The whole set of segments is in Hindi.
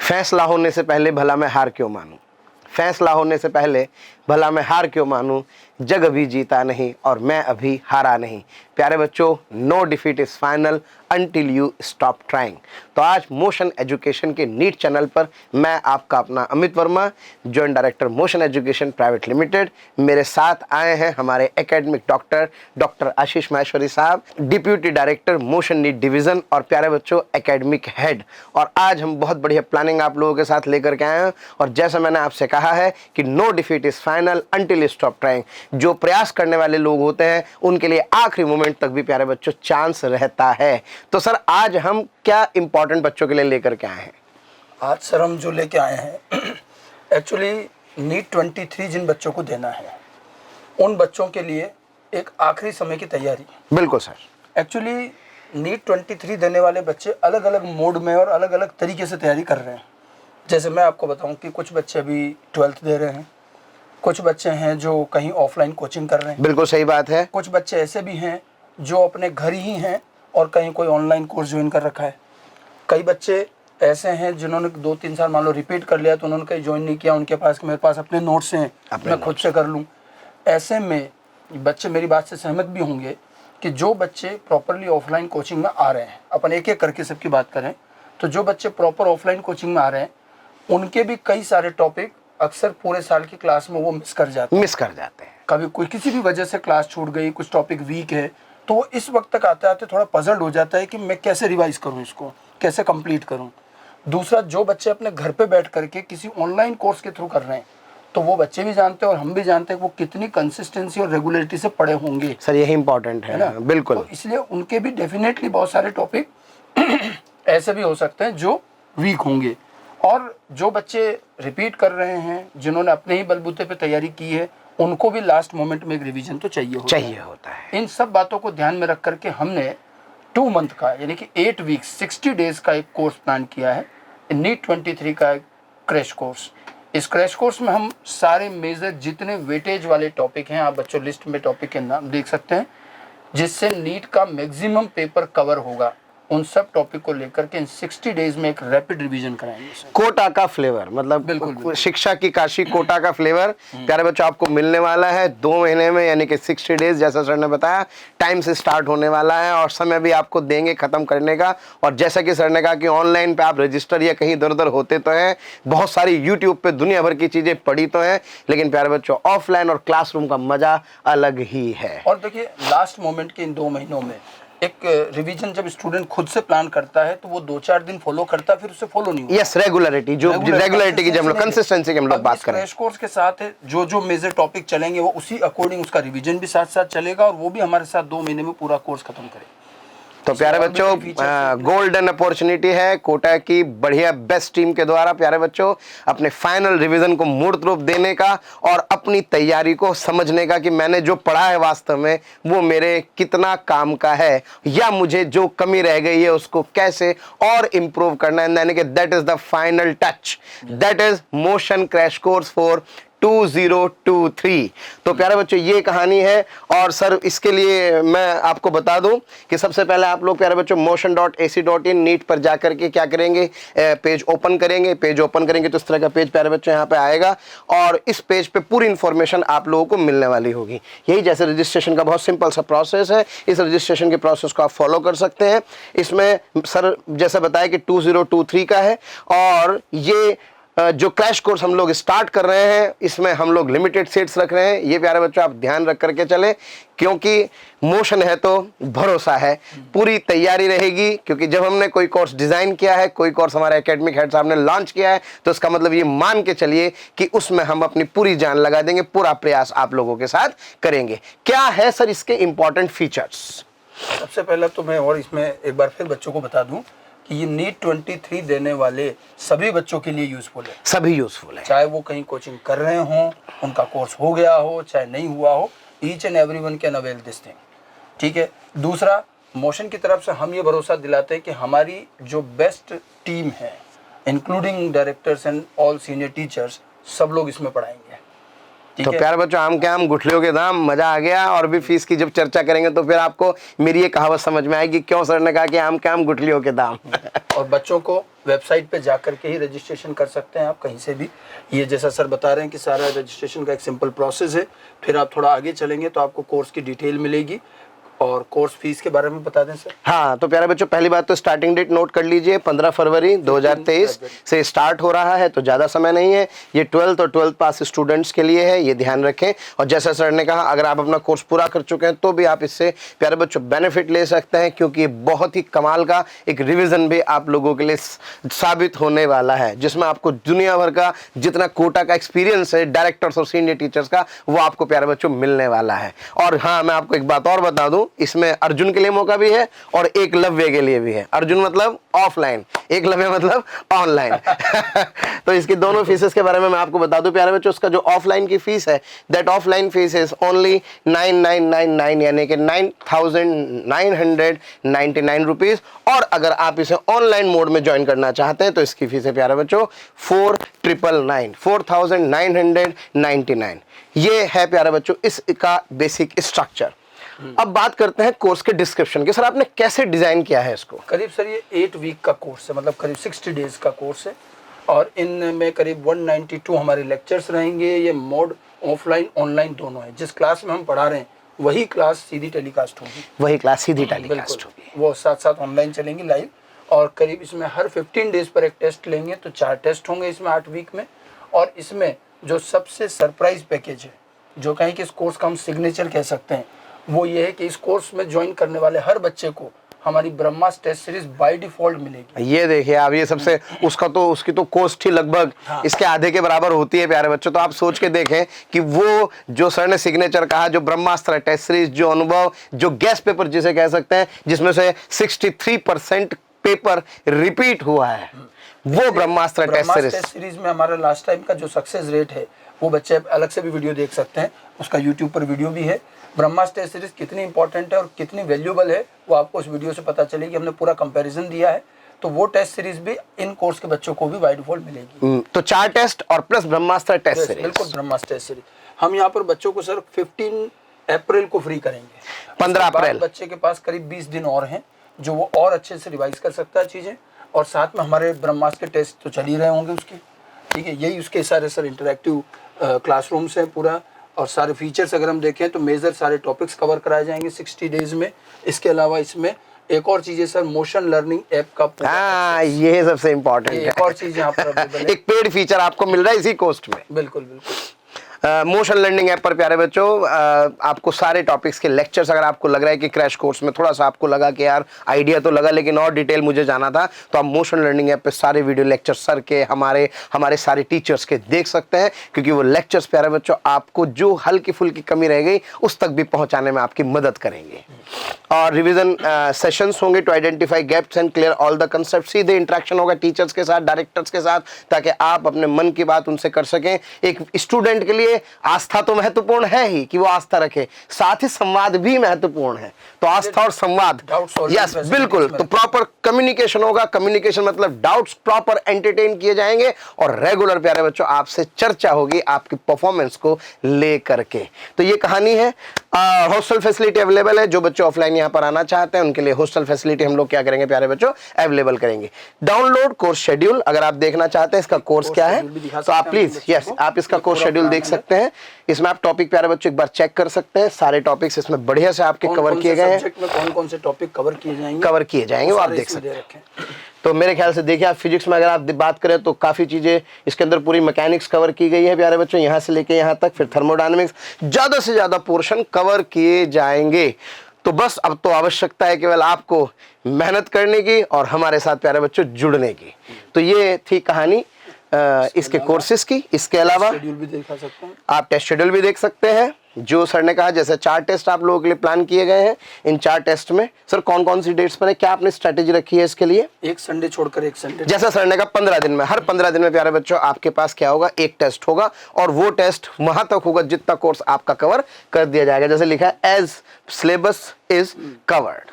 फैसला होने से पहले भला मैं हार क्यों मानूं, फैसला होने से पहले भला मैं हार क्यों मानूं, जग अभी जीता नहीं और मैं अभी हारा नहीं। प्यारे बच्चों, no defeat is final until you stop trying. तो आज मोशन एजुकेशन के नीट चैनल पर मैं आपका अपना Amit Verma, joint director Motion Education private limited, मेरे साथ आए हैं हमारे एकेडमिक डॉक्टर आशीष माहेश्वरी साहब, deputy director Motion NEET division और प्यारे बच्चों एकेडमिक हेड। और आज हम बहुत बढ़िया प्लानिंग आप लोगों के साथ लेकर के आए हैं। और जैसा मैंने आपसे कहा है कि no defeat is final until you stop trying. जो प्रयास करने वाले लोग होते हैं उनके लिए आखिरी मोमेंट तक भी प्यारे बच्चों चांस रहता है। तो सर, आज हम क्या इंपॉर्टेंट बच्चों के लिए लेकर के आए हैं? आज सर हम जो लेके आए हैं एक्चुअली नीट 23 जिन बच्चों को देना है उन बच्चों के लिए एक आखिरी समय की तैयारी। बिल्कुल सर। एक्चुअली नीट 23 देने वाले बच्चे अलग अलग मोड में और अलग अलग तरीके से तैयारी कर रहे हैं। जैसे मैं आपको बताऊं कि कुछ बच्चे अभी 12th दे रहे हैं, कुछ बच्चे हैं जो कहीं ऑफलाइन कोचिंग कर रहे हैं। बिल्कुल सही बात है। कुछ बच्चे ऐसे भी हैं जो अपने घर ही हैं और कहीं कोई ऑनलाइन कोर्स ज्वाइन कर रखा है। कई बच्चे ऐसे हैं जिन्होंने 2-3 साल मान लो रिपीट कर लिया तो उन्होंने कहीं ज्वाइन नहीं किया, उनके पास मेरे पास अपने नोट्स हैं, मैं खुद से कर लूँ। ऐसे में बच्चे मेरी बात से सहमत भी होंगे कि जो बच्चे प्रॉपरली ऑफलाइन कोचिंग में आ रहे हैं, अपन एक एक करके सबकी बात करें तो जो बच्चे प्रॉपर ऑफलाइन कोचिंग में आ रहे हैं उनके भी कई सारे टॉपिक अक्सर पूरे साल की क्लास में वो मिस कर जाते हैं। कभी कोई किसी भी वजह से क्लास छूट गई, कुछ टॉपिक वीक है, तो वो इस वक्त तक आते आते थोड़ा पजल्ड हो जाता है कि मैं कैसे रिवाइज करूं, इसको कैसे कंप्लीट करूं। दूसरा, जो बच्चे अपने घर पे बैठ करके किसी ऑनलाइन कोर्स के थ्रू कर रहे हैं तो वो बच्चे भी जानते हैं और हम भी जानते हैं कि वो कितनी कंसिस्टेंसी और रेगुलरिटी से पढ़े होंगे। सर यही इंपॉर्टेंट है ना। बिल्कुल। तो इसलिए उनके भी डेफिनेटली बहुत सारे टॉपिक ऐसे भी हो सकते हैं जो वीक होंगे। और जो बच्चे रिपीट कर रहे हैं, जिन्होंने अपने ही बलबूते पे तैयारी की है, उनको भी लास्ट मोमेंट में एक रिवीजन तो चाहिए होता है। इन सब बातों को ध्यान में रख करके हमने 2 मंथ का यानी कि 8 वीक्स 60 डेज का एक कोर्स प्लान किया है, नीट 23 का एक क्रैश कोर्स। इस क्रैश कोर्स में हम सारे मेजर जितने वेटेज वाले टॉपिक हैं, आप बच्चों लिस्ट में टॉपिक के नाम देख सकते हैं, जिससे नीट का मैक्सिमम पेपर कवर होगा, उन सब टॉपिक को लेकर के इन 60 डेज में एक रैपिड रिवीजन कराएंगे। कोटा का फ्लेवर, मतलब बिल्कुल शिक्षा की काशी कोटा का फ्लेवर प्यारे बच्चों आपको मिलने वाला है 2 महीने में, यानी कि 60 डेज जैसा सर ने बताया टाइम से स्टार्ट होने वाला है और समय भी आपको देंगे खत्म करने का। और जैसा कि सर ने कहा कि ऑनलाइन पे आप रजिस्टर या कहीं इधर उधर होते तो हैं, बहुत सारी यूट्यूब पे दुनिया भर की चीजें पढ़ी तो हैं, लेकिन प्यारे बच्चों ऑफलाइन और क्लासरूम का मजा अलग ही है। और देखिए लास्ट मोमेंट के इन 2 महीनों में एक रिवीजन जब स्टूडेंट खुद से प्लान करता है तो वो 2-4 दिन फॉलो करता है, फिर उससे फॉलो नहीं होता। यस, रेगुलरिटी की जब हम लोग कंसिस्टेंसी की हम लोग बात करें, क्रैश कोर्स के साथ जो मेजर टॉपिक चलेंगे वो उसी अकॉर्डिंग उसका रिवीजन भी साथ साथ चलेगा और वो भी हमारे साथ 2 महीने में पूरा कोर्स खत्म करेगा। तो प्यारे बच्चों गोल्डन अपॉर्चुनिटी है कोटा की बढ़िया बेस्ट टीम के द्वारा प्यारे बच्चों अपने फाइनल रिवीजन को मूर्त रूप देने का और अपनी तैयारी को समझने का कि मैंने जो पढ़ा है वास्तव में वो मेरे कितना काम का है या मुझे जो कमी रह गई है उसको कैसे और इम्प्रूव करना है, यानी कि that is the final touch, that is motion crash course for 2023। तो प्यारे बच्चों ये कहानी है। और सर इसके लिए मैं आपको बता दूं कि सबसे पहले आप लोग प्यारे बच्चों motion.ac.in नीट पर जाकर के क्या करेंगे, पेज ओपन करेंगे। पेज ओपन करेंगे तो इस तरह का पेज प्यारे बच्चों यहाँ पे आएगा और इस पेज पे पूरी इंफॉर्मेशन आप लोगों को मिलने वाली होगी। यही जैसे रजिस्ट्रेशन का बहुत सिंपल सा प्रोसेस है, इस रजिस्ट्रेशन के प्रोसेस को आप फॉलो कर सकते हैं। इसमें सर जैसा बताया कि 2023 का है और ये जो क्रैश कोर्स हम लोग स्टार्ट कर रहे हैं इसमें हम लोग लिमिटेड सीट्स रख रहे हैं। ये प्यारे बच्चों आप ध्यान रख करके चले, क्योंकि मोशन है तो भरोसा है, पूरी तैयारी रहेगी। क्योंकि जब हमने कोई कोर्स डिजाइन किया है, कोई कोर्स हमारे एकेडमिक हेड साहब ने लॉन्च किया है, तो इसका मतलब ये मान के चलिए कि उसमें हम अपनी पूरी जान लगा देंगे, पूरा प्रयास आप लोगों के साथ करेंगे। क्या है सर इसके इंपॉर्टेंट फीचर्स? सबसे पहले तो मैं और इसमें एक बार फिर बच्चों को बता दूं कि ये नीट 23 देने वाले सभी बच्चों के लिए यूजफुल है। सभी यूजफुल है, चाहे वो कहीं कोचिंग कर रहे हों, उनका कोर्स हो गया हो, चाहे नहीं हुआ हो, each and everyone can avail this thing. ठीक है। दूसरा, मोशन की तरफ से हम ये भरोसा दिलाते हैं कि हमारी जो बेस्ट टीम है including directors and all senior teachers, सब लोग इसमें पढ़ाएंगे। तो प्यारे बच्चों आम के आम गुठलियों के दाम, मजा आ गया। और भी फीस की जब चर्चा करेंगे तो फिर आपको मेरी ये कहावत समझ में आएगी क्यों सर ने कहा कि आम के आम गुठलियों के दाम। और बच्चों को वेबसाइट पे जा करके ही रजिस्ट्रेशन कर सकते हैं आप कहीं से भी। ये जैसा सर बता रहे हैं कि सारा रजिस्ट्रेशन का एक सिंपल प्रोसेस है। फिर आप थोड़ा आगे चलेंगे तो आपको कोर्स की डिटेल मिलेगी। और कोर्स फीस के बारे में बता दें सर। हाँ, तो प्यारे बच्चों, पहली बात तो स्टार्टिंग डेट नोट कर लीजिए, 15 फरवरी 2023 से स्टार्ट हो रहा है, तो ज़्यादा समय नहीं है। ये 12th और 12th पास स्टूडेंट्स के लिए है, ये ध्यान रखें। और जैसा सर ने कहा, अगर आप अपना कोर्स पूरा कर चुके हैं तो भी आप इससे प्यारे बच्चों बेनिफिट ले सकते हैं, क्योंकि ये बहुत ही कमाल का एक रिविज़न भी आप लोगों के लिए साबित होने वाला है, जिसमें आपको दुनिया भर का जितना कोटा का एक्सपीरियंस है डायरेक्टर्स और सीनियर टीचर्स का, वो आपको प्यारे बच्चों मिलने वाला है। और हाँ, मैं आपको एक बात और बता दूं, इसमें अर्जुन के लिए मौका भी है और एकलव्य के लिए भी है। अर्जुन मतलब ऑफलाइन, एकलव्य मतलब ऑनलाइन। तो इसकी दोनों फीसेस के बारे में मैं आपको बता दूं प्यारे बच्चों। उसका जो ऑफलाइन की फीस है, that offline fees is only 9999, यानी कि 9999 रुपीज। और अगर आप इसे ऑनलाइन मोड में ज्वाइन करना चाहते हैं तो इसकी फीस है प्यारे बच्चों 4999। ये है प्यारे बच्चों इसका बेसिक स्ट्रक्चर। अब बात करते हैं कोर्स के डिस्क्रिप्शन की। सर, आपने कैसे डिजाइन किया है इसको? करीब सर ये 8 वीक का कोर्स है, मतलब करीब 60 डेज का कोर्स है। और इनमें करीब 192 हमारे लेक्चर्स रहेंगे। ये मोड ऑफलाइन ऑनलाइन दोनों है। जिस क्लास में हम पढ़ा रहे हैं वही क्लास सीधी टेलीकास्ट होगी, वही क्लास सीधी टेलीकास्ट होगी, वो साथ साथ ऑनलाइन चलेंगी लाइव। और करीब इसमें हर 15 डेज पर एक टेस्ट लेंगे, तो 4 टेस्ट होंगे इसमें 8 वीक में। और इसमें जो सबसे सरप्राइज पैकेज है, जो कहें कि इस कोर्स का हम सिग्नेचर कह सकते हैं, वो ये है कि इस कोर्स में ज्वाइन करने वाले हर बच्चे को हमारी ब्रह्मास्त्र टेस्ट सीरीज बाय डिफॉल्ट मिलेगी। ये देखिए आप, ये सबसे उसकी तो कॉस्ट ही लगभग इसके आधे के बराबर होती है प्यारे बच्चों। तो आप सोच के देखें कि वो जो सर ने सिग्नेचर कहा, जो ब्रह्मास्त्र टेस्ट सीरीज, जो अनुभव, जो गेस्ट पेपर जिसे कह सकते हैं, जिसमें से 63% पेपर रिपीट हुआ है, वो ब्रह्मास्त्र टेस्ट सीरीज में हमारा लास्ट टाइम का जो सक्सेस रेट है, वो बच्चे अलग से भी वीडियो देख सकते हैं, उसका यूट्यूब पर वीडियो भी है। ब्रह्मास्त्र टेस्ट सीरीज कितनी इंपॉर्टेंट है और कितनी वैल्यूएबल है, वो आपको उस वीडियो से पता चलेगी। हमने पूरा कंपैरिजन दिया है। तो वो टेस्ट सीरीज भी इन कोर्स के बच्चों को भी बाय डिफॉल्ट मिलेगी। तो 4 टेस्ट और प्लस ब्रह्मास्त्र टेस्ट सीरीज। बिल्कुल, ब्रह्मास्त्र टेस्ट सीरीज हम यहाँ पर बच्चों को सर 15 अप्रैल को फ्री करेंगे। 15 अप्रैल बच्चे के पास करीब 20 दिन और हैं, जो वो और अच्छे से रिवाइज कर सकता है चीज़ें। और साथ में हमारे ब्रह्मास्त्र के टेस्ट तो चल ही रहे होंगे उसके, ठीक है। यही उसके सारे सर इंटरैक्टिव क्लासरूम्स हैं पूरा। और सारे फीचर्स अगर हम देखें तो मेजर सारे टॉपिक्स कवर कराए जाएंगे 60 डेज में। इसके अलावा इसमें एक और चीज़ है सर, मोशन लर्निंग ऐप का। हाँ, ये सबसे इम्पोर्टेंट है। एक और चीज़ यहाँ पर अवेलेबल है, एक पेड फीचर आपको मिल रहा है इसी कोस्ट में। बिल्कुल बिल्कुल। मोशन लर्निंग ऐप पर प्यारे बच्चों आपको सारे टॉपिक्स के लेक्चर्स, अगर आपको लग रहा है कि क्रैश कोर्स में थोड़ा सा आपको लगा कि यार आइडिया तो लगा लेकिन और डिटेल मुझे जाना था, तो आप मोशन लर्निंग ऐप पे सारे वीडियो लेक्चर सर के, हमारे सारे टीचर्स के देख सकते हैं, क्योंकि वो लेक्चर्स प्यारे बच्चों आपको जो हल्की फुल्की कमी रह गई उस तक भी पहुंचाने में आपकी मदद करेंगे। और रिवीजन सेशंस होंगे to identify gaps and clear all the concept. सीधे इंटरेक्शन होगा टीचर्स के साथ, डायरेक्टर्स के साथ, ताकि आप अपने मन की बात उनसे कर सकें। एक स्टूडेंट के लिए आस्था तो महत्वपूर्ण है ही कि वो आस्था रखे, साथ ही संवाद भी महत्वपूर्ण है। तो आस्था और संवाद, यस बिल्कुल। तो प्रॉपर कम्युनिकेशन होगा। कम्युनिकेशन मतलब डाउट्स प्रॉपर एंटरटेन किए जाएंगे और रेगुलर प्यारे बच्चों आपसे चर्चा होगी आपकी परफॉर्मेंस को लेकर के। तो ये कहानी है। हॉस्टल फैसिलिटी अवेलेबल है। जो बच्चे ऑफलाइन यहाँ पर आना चाहते हैं उनके लिए हॉस्टल फैसिलिटी हम लोग क्या करेंगे प्यारे बच्चों, अवेलेबल करेंगे। डाउनलोड कोर्स शेड्यूल, अगर आप देखना चाहते हैं इसका कोर्स क्या है तो आप प्लीज आप इसका कोर्स शेड्यूल देख सकते हैं। इसमें आप टॉपिक प्यारे बच्चों एक बार चेक कर सकते हैं। सारे टॉपिक्स इसमें बढ़िया से आपके कवर किए गए हैं। कौन कौन से टॉपिक कवर किए जाएंगे वो आप देख सकते हैं। तो मेरे ख्याल से देखिए, आप फिजिक्स में अगर आप बात करें तो काफ़ी चीज़ें इसके अंदर, पूरी मैकेनिक्स कवर की गई है प्यारे बच्चों, यहाँ से लेके यहाँ तक। फिर थर्मोडायनेमिक्स, ज़्यादा से ज़्यादा पोर्शन कवर किए जाएंगे। तो बस अब तो आवश्यकता है केवल आपको मेहनत करने की और हमारे साथ प्यारे बच्चों जुड़ने की। तो ये थी कहानी इसके कोर्सेज की। इसके अलावा शेड्यूल भी दिखा सकते हैं, आप टेस्ट शेड्यूल भी देख सकते हैं। जो सर ने कहा, जैसे 4 टेस्ट आप लोगों के लिए प्लान किए गए हैं। इन 4 टेस्ट में सर कौन कौन सी डेट्स पर है, क्या आपने स्ट्रेटेजी रखी है इसके लिए? एक संडे छोड़कर एक संडे। जैसा सर ने कहा 15 दिन में, हर 15 दिन में प्यारे बच्चों आपके पास क्या होगा, एक टेस्ट होगा। और वो टेस्ट वहां तक होगा जितना कोर्स आपका कवर कर दिया जाएगा। जैसे लिखा है एज सिलेबस इज कवर्ड,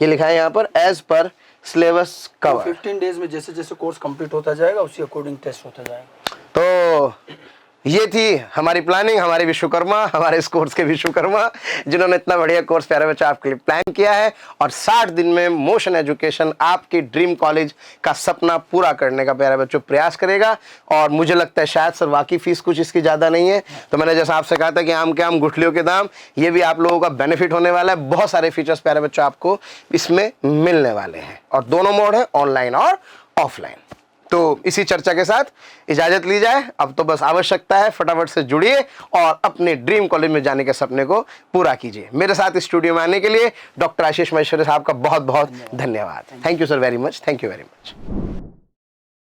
ये लिखा है यहाँ पर as per syllabus cover. 15 days में जैसे जैसे कोर्स कंप्लीट होता जाएगा उसी अकॉर्डिंग टेस्ट होता जाएगा। तो ये थी हमारी प्लानिंग, हमारे विश्वकर्मा, हमारे इस कोर्स के विश्वकर्मा, जिन्होंने इतना बढ़िया कोर्स प्यारे बच्चों आपके लिए प्लान किया है और 60 दिन में मोशन एजुकेशन आपके ड्रीम कॉलेज का सपना पूरा करने का प्यारे बच्चों प्रयास करेगा। और मुझे लगता है शायद सर वाकई फीस कुछ इसकी ज़्यादा नहीं है, तो मैंने जैसा आपसे कहा था कि आम के आम गुठलियों के दाम, ये भी आप लोगों का बेनिफिट होने वाला है। बहुत सारे फीचर्स प्यारे बच्चों आपको इसमें मिलने वाले हैं और दोनों मोड है, ऑनलाइन और ऑफलाइन। तो इसी चर्चा के साथ इजाजत ली जाए। अब तो बस आवश्यकता है फटाफट से जुड़िए और अपने ड्रीम कॉलेज में जाने के सपने को पूरा कीजिए। मेरे साथ इस स्टूडियो में आने के लिए डॉक्टर आशीष महेश्वरी साहब का बहुत बहुत धन्यवाद। Thank you sir very much, thank you very much.